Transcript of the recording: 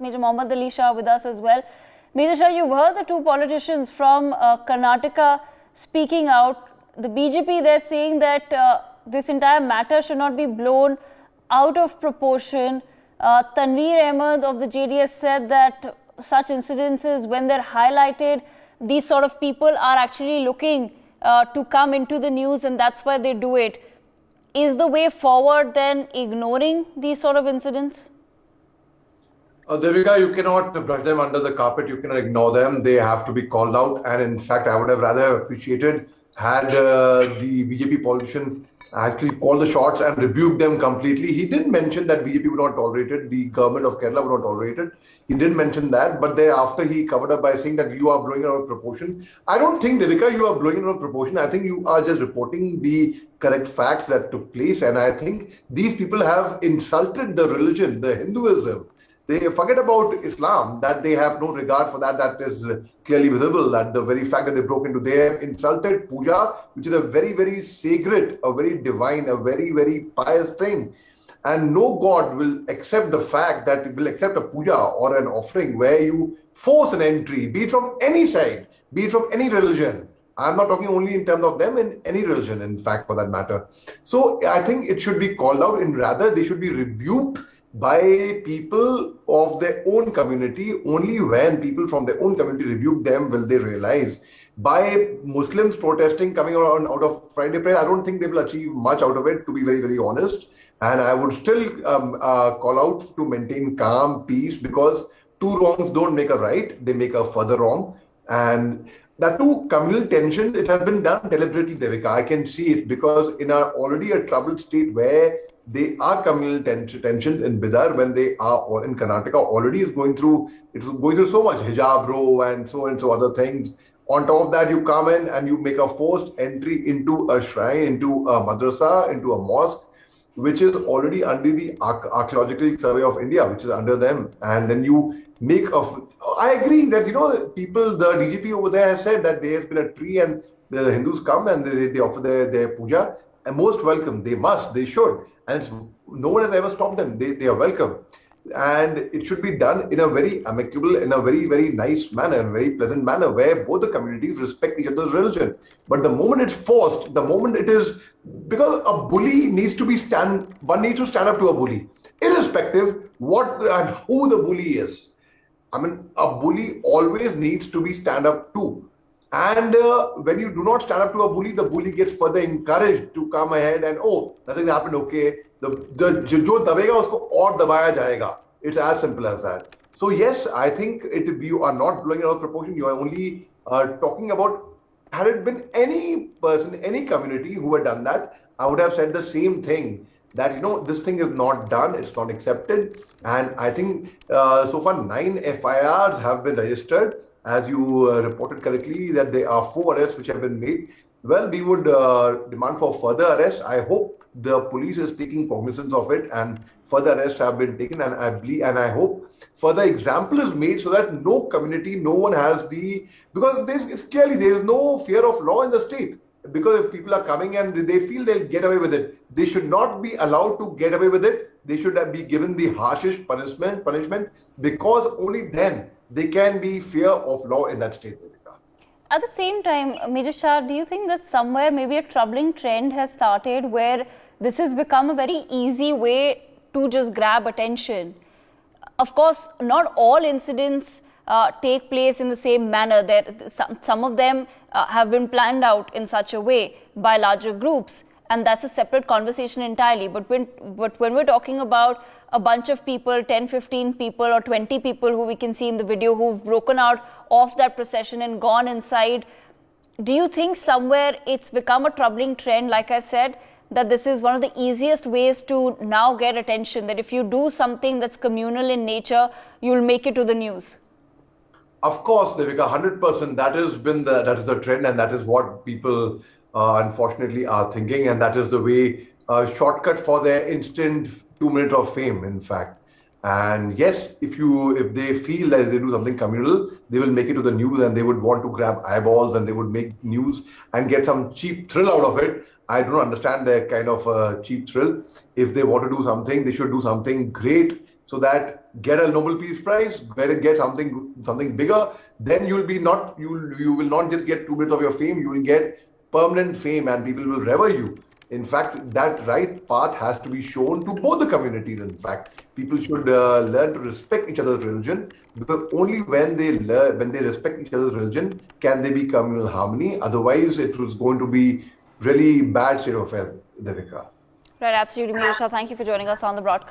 Major Mohammed Ali Shah with us as well. Major Shah, you've heard the two politicians from Karnataka speaking out. The BJP, they're saying that this entire matter should not be blown out of proportion. Tanveer Ahmed of the JDS said that such incidences, when they're highlighted, these sort of people are actually looking to come into the news, and that's why they do it. Is the way forward then ignoring these sort of incidents? Devika, you cannot brush them under the carpet. You cannot ignore them. They have to be called out. And in fact, I would have rather appreciated had the BJP politician actually called the shots and rebuked them completely. He didn't mention that BJP would not tolerate it. The government of Kerala would not tolerate it. He didn't mention that. But thereafter, he covered up by saying that you are blowing it out of proportion. I don't think, Devika, you are blowing it out of proportion. I think you are just reporting the correct facts that took place. And I think these people have insulted the religion, the Hinduism. They forget about Islam, that they have no regard for that. That is clearly visible, that the very fact that they broke into, they have insulted puja, which is a very, very sacred, a very divine, a very, very pious thing. And no God will accept the fact that it will accept a puja or an offering where you force an entry, be it from any side, be it from any religion. I'm not talking only in terms of them, in any religion, in fact, for that matter. So I think it should be called out, and rather they should be rebuked by people of their own community. Only when people from their own community rebuke them will they realize. By Muslims protesting, coming out of Friday prayer, I don't think they will achieve much out of it, to be very, very honest. And I would still call out to maintain calm, peace, because two wrongs don't make a right, they make a further wrong. And that too, communal tension, it has been done deliberately, Devika. I can see it, because in already a troubled state where they are communal tensions in Bidar, when they are, or in Karnataka already is going through, it's going through so much hijab row and so other things. On top of that, you come in and you make a forced entry into a shrine, into a madrasa, into a mosque, which is already under the Archaeological Survey of India, which is under them. And then you make I agree that, people, the DGP over there has said that there has been a tree and the Hindus come and they offer their puja. And most welcome. They must, they should. And no one has ever stopped them. They are welcome. And it should be done in a very amicable, in a very, very nice manner, in a very pleasant manner, where both the communities respect each other's religion. But the moment it's forced, the moment it is, because a bully needs to one needs to stand up to a bully, irrespective what and who the bully is. I mean, a bully always needs to be stand up to. And when you do not stand up to a bully, the bully gets further encouraged to come ahead and, oh, nothing happened, okay. Jo dabega usko aur dabaya jayega. It's as simple as that. So yes, I think you are not blowing it out of proportion. You are only talking about, had it been any person, any community who had done that, I would have said the same thing. That, this thing is not done, it's not accepted. And I think so far 9 FIRs have been registered. As you reported correctly, that there are 4 arrests which have been made. Well, we would demand for further arrests. I hope the police is taking cognizance of it and further arrests have been taken. And I hope further example is made so that no community, no one has because clearly there is no fear of law in the state. Because if people are coming and they feel they'll get away with it, they should not be allowed to get away with it. They should be given the harshest punishment, because only then they can be fear of law in that state. At the same time, Major Shah, do you think that somewhere maybe a troubling trend has started where this has become a very easy way to just grab attention? Of course, not all incidents take place in the same manner. Some of them have been planned out in such a way by larger groups, and that's a separate conversation entirely. But when we're talking about a bunch of people, 10, 15 people or 20 people who we can see in the video who've broken out of that procession and gone inside, do you think somewhere it's become a troubling trend, like I said, that this is one of the easiest ways to now get attention, that if you do something that's communal in nature, you'll make it to the news? Of course, Devika, 100%. That is the trend, and that is what people unfortunately are thinking, and that is the way shortcut for their instant 2 minutes of fame, in fact. And yes, if they feel that they do something communal, they will make it to the news, and they would want to grab eyeballs, and they would make news and get some cheap thrill out of it. I don't understand their kind of cheap thrill. If they want to do something, they should do something great, so that get a Nobel Peace Prize, get something bigger, then you will not just get 2 minutes of your fame, you will get permanent fame and people will revere you. In fact, that right path has to be shown to both the communities. In fact, people should learn to respect each other's religion, because only when they respect each other's religion can they be communal harmony. Otherwise, it was going to be really bad state of health, Devika. Right, absolutely. Major Shah, thank you for joining us on the broadcast.